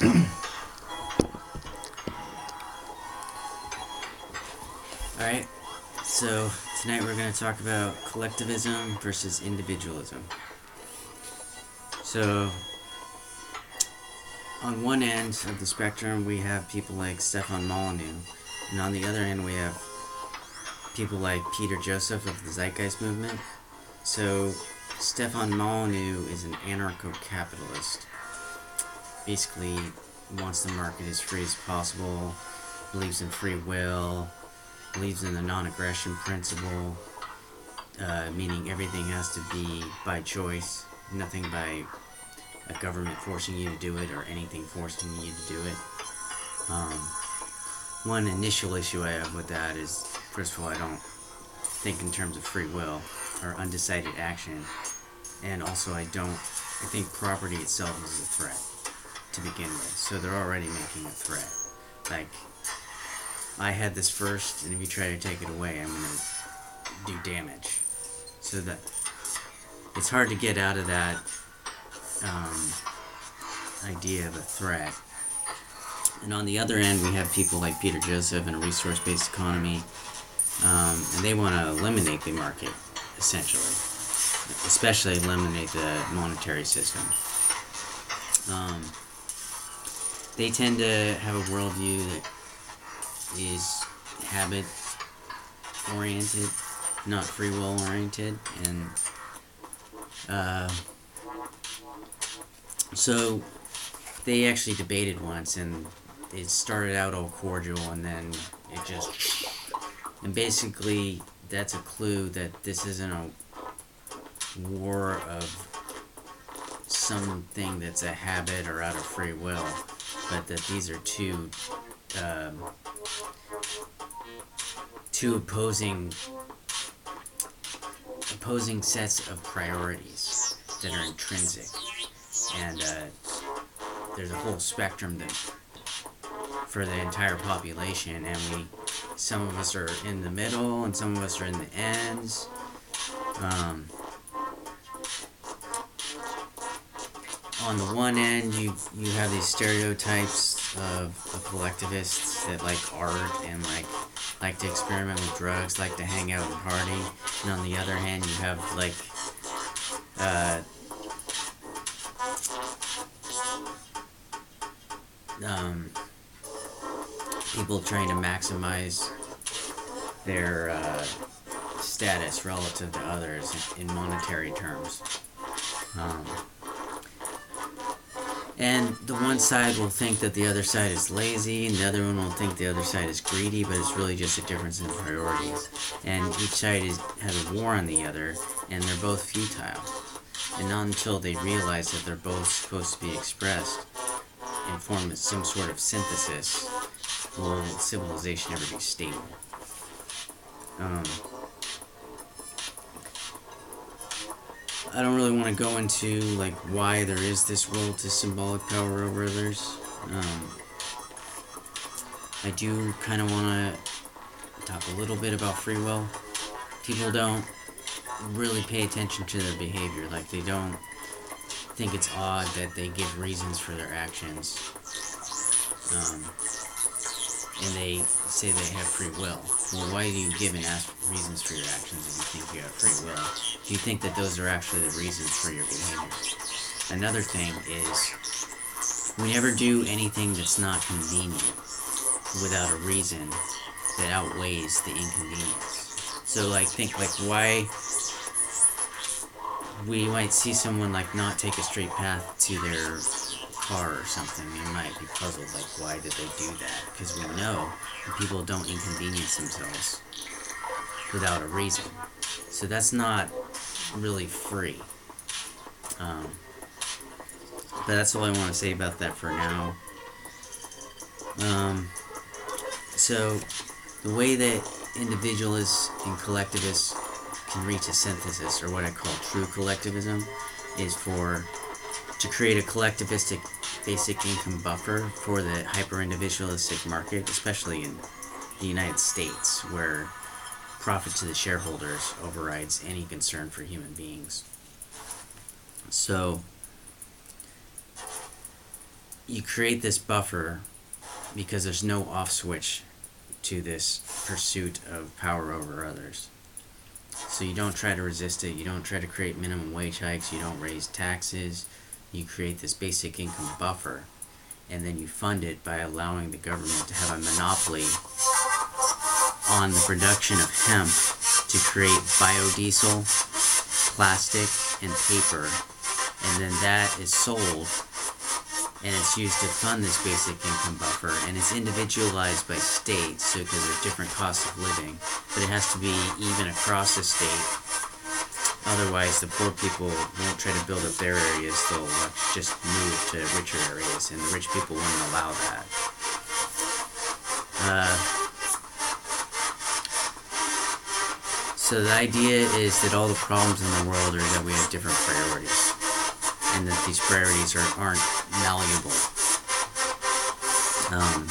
Alright, so tonight we're going to talk about collectivism versus individualism. So, on one end of the spectrum, we have people like Stefan Molyneux, and on the other end, we have people like Peter Joseph of the Zeitgeist movement. So, Stefan Molyneux is an anarcho-capitalist. Basically, wants the market as free as possible, believes in free will, believes in the non-aggression principle, meaning everything has to be by choice, nothing by a government forcing you to do it or anything forcing you to do it. One initial issue I have with that is, first of all, I don't think in terms of free will or undecided action, and also I think property itself is a threat to begin with, so they're already making a threat. Like, I had this first, and if you try to take it away, I'm going to do damage. So that it's hard to get out of that idea of a threat. And on the other end, we have people like Peter Joseph in a resource-based economy, and they want to eliminate the market, essentially, especially eliminate the monetary system. They tend to have a worldview that is habit oriented, not free will oriented, and so they actually debated once, and it started out all cordial, and then it just, and basically that's a clue that this isn't a war of something that's a habit or out of free will, but that these are two opposing sets of priorities that are intrinsic, and there's a whole spectrum that for the entire population, and some of us are in the middle and some of us are in the ends. On the one end, you have these stereotypes of collectivists that like art and like to experiment with drugs, like to hang out and party. And on the other hand, you have like people trying to maximize their status relative to others in monetary terms. And the one side will think that the other side is lazy, and the other one will think the other side is greedy, but it's really just a difference in priorities. And each side has a war on the other, and they're both futile. And not until they realize that they're both supposed to be expressed and form some sort of synthesis will civilization ever be stable. I don't really want to go into like why there is this role to symbolic power over others. I do kind of want to talk a little bit about free will. People don't really pay attention to their behavior. Like, they don't think it's odd that they give reasons for their actions. And they say they have free will. Well, why do you give and ask reasons for your actions if you think you have free will? Do you think that those are actually the reasons for your behavior? Another thing is, we never do anything that's not convenient without a reason that outweighs the inconvenience. So, like, think, like, why we might see someone, like, not take a straight path to their car or something. You might be puzzled, like, why did they do that? Because we know that people don't inconvenience themselves without a reason. So that's not really free. But that's all I want to say about that for now. So the way that individualists and collectivists can reach a synthesis, or what I call true collectivism, is to create a collectivistic basic income buffer for the hyper-individualistic market, especially in the United States, where profit to the shareholders overrides any concern for human beings. So you create this buffer because there's no off switch to this pursuit of power over others. So you don't try to resist it, you don't try to create minimum wage hikes, you don't raise taxes, you create this basic income buffer, and then you fund it by allowing the government to have a monopoly on the production of hemp to create biodiesel, plastic, and paper, and then that is sold and it's used to fund this basic income buffer, and it's individualized by states, so because there's different costs of living, but it has to be even across the state. Otherwise, the poor people won't try to build up their areas, they'll just move to richer areas, and the rich people wouldn't allow that. So the idea is that all the problems in the world are that we have different priorities, and that these priorities aren't malleable. And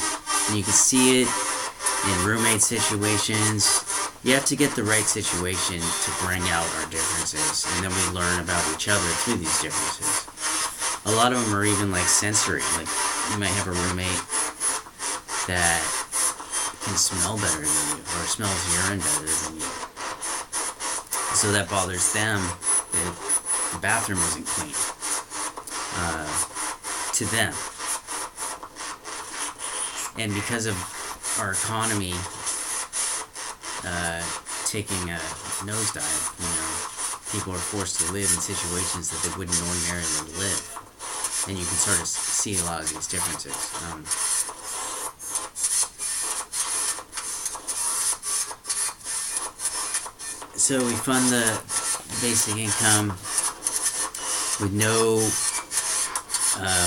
you can see it in roommate situations. You have to get the right situation to bring out our differences, and then we learn about each other through these differences. A lot of them are even like sensory. Like, you might have a roommate that can smell better than you, or smells urine better than you. So that bothers them that the bathroom isn't clean. To them. And because of our economy taking a nosedive, people are forced to live in situations that they wouldn't ordinarily live. And you can sort of see a lot of these differences. So we fund the basic income with no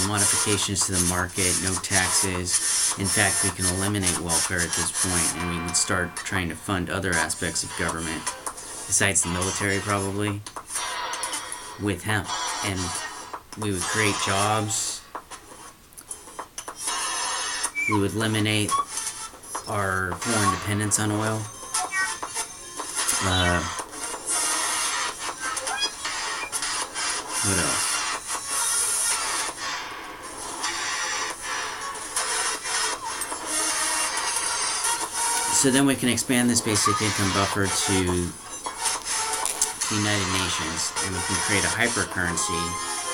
modifications to the market, no taxes. In fact, we can eliminate welfare at this point, and we would start trying to fund other aspects of government, besides the military probably, with hemp. And we would create jobs. We would eliminate our foreign dependence on oil. What else? So then we can expand this basic income buffer to the United Nations, and we can create a hypercurrency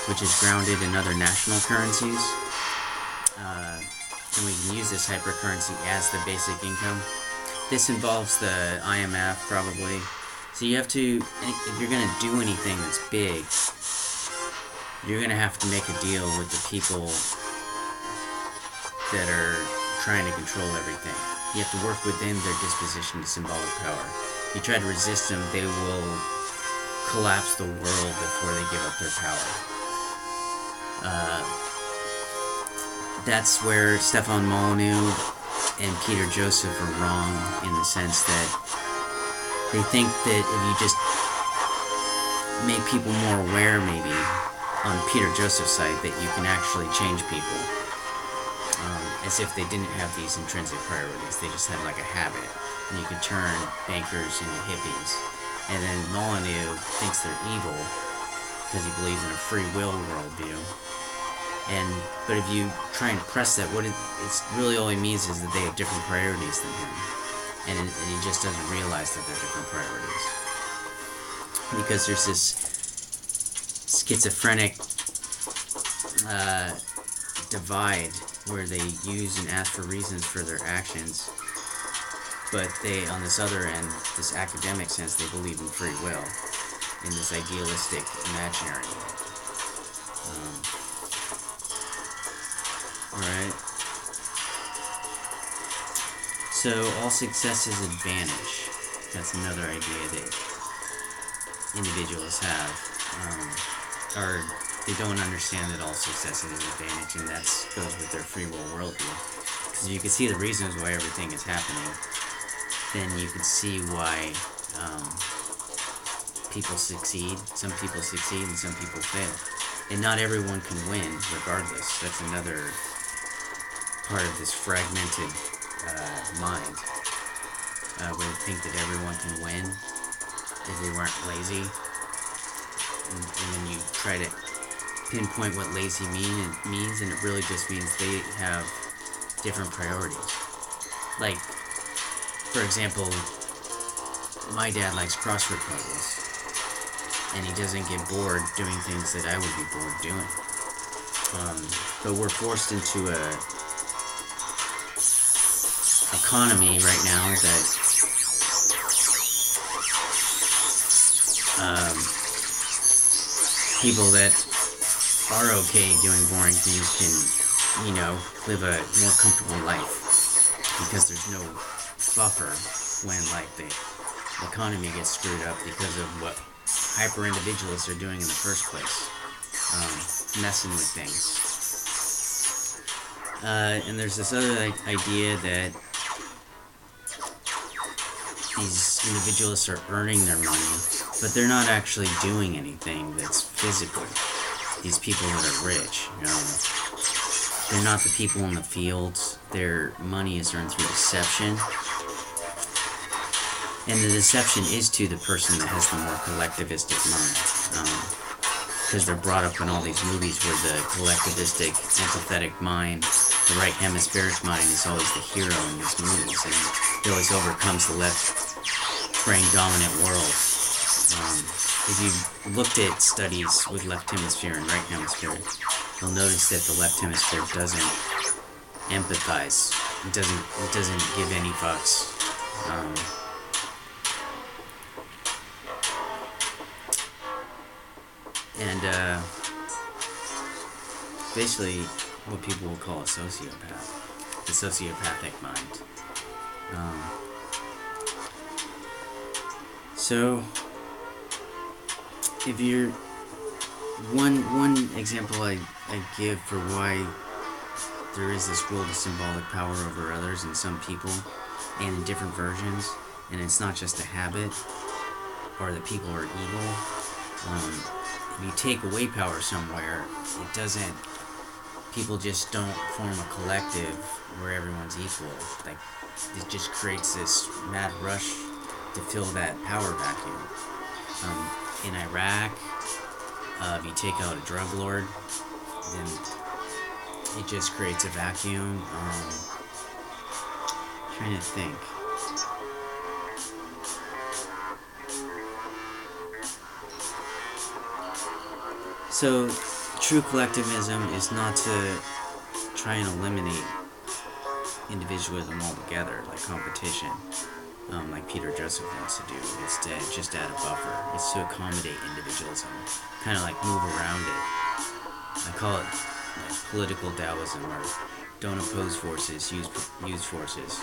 which is grounded in other national currencies. And we can use this hypercurrency as the basic income. This involves the IMF probably. So you have to, if you're going to do anything that's big, you're going to have to make a deal with the people that are trying to control everything. You have to work within their disposition to symbolic power. You try to resist them, they will collapse the world before they give up their power. That's where Stefan Molyneux and Peter Joseph are wrong, in the sense that they think that if you just make people more aware, maybe, on Peter Joseph's side, that you can actually change people. As if they didn't have these intrinsic priorities. They just had like a habit. And you could turn bankers into hippies. And then Molyneux thinks they're evil because he believes in a free will worldview. But if you try and press that, what it really all he means is that they have different priorities than him. And he just doesn't realize that they're different priorities. Because there's this schizophrenic divide where they use and ask for reasons for their actions, but they, on this other end, this academic sense, they believe in free will, in this idealistic, imaginary world. Alright? So, all success is advantage. That's another idea that individuals have. Or they don't understand that all success is an advantage, and that goes with their free will worldview. Because you can see the reasons why everything is happening, then you can see why people succeed. Some people succeed and some people fail. And not everyone can win regardless. That's another part of this fragmented mind, where they think that everyone can win if they weren't lazy. And then you try to pinpoint what lazy means, and it really just means they have different priorities. Like, for example, my dad likes crossword puzzles, and he doesn't get bored doing things that I would be bored doing. But we're forced into a economy right now that people that are okay doing boring things can, live a more comfortable life, because there's no buffer when, like, the economy gets screwed up because of what hyper-individualists are doing in the first place, messing with things. And there's this other idea that these individualists are earning their money, but they're not actually doing anything that's physical. These people that are rich, they're not the people in the fields. Their money is earned through deception. And the deception is to the person that has the more collectivistic mind. Because they're brought up in all these movies where the collectivistic, empathetic mind, the right hemispheric mind, is always the hero in these movies. And he always overcomes the left brain dominant world. If you've looked at studies with left hemisphere and right hemisphere, you'll notice that the left hemisphere doesn't empathize. It doesn't give any fucks. And basically what people will call a sociopath, the sociopathic mind. So if you're one example I give for why there is this world of symbolic power over others in some people and in different versions, and it's not just a habit or that people are evil. If you take away power somewhere, people just don't form a collective where everyone's equal. Like, it just creates this mad rush to fill that power vacuum. In Iraq, if you take out a drug lord, then it just creates a vacuum. Trying to think. So, true collectivism is not to try and eliminate individualism altogether, like competition, like Peter Joseph wants to do. It's to just add a buffer. It's to accommodate individualism, kind of like move around it. I call it like political Taoism, or don't oppose forces, use forces.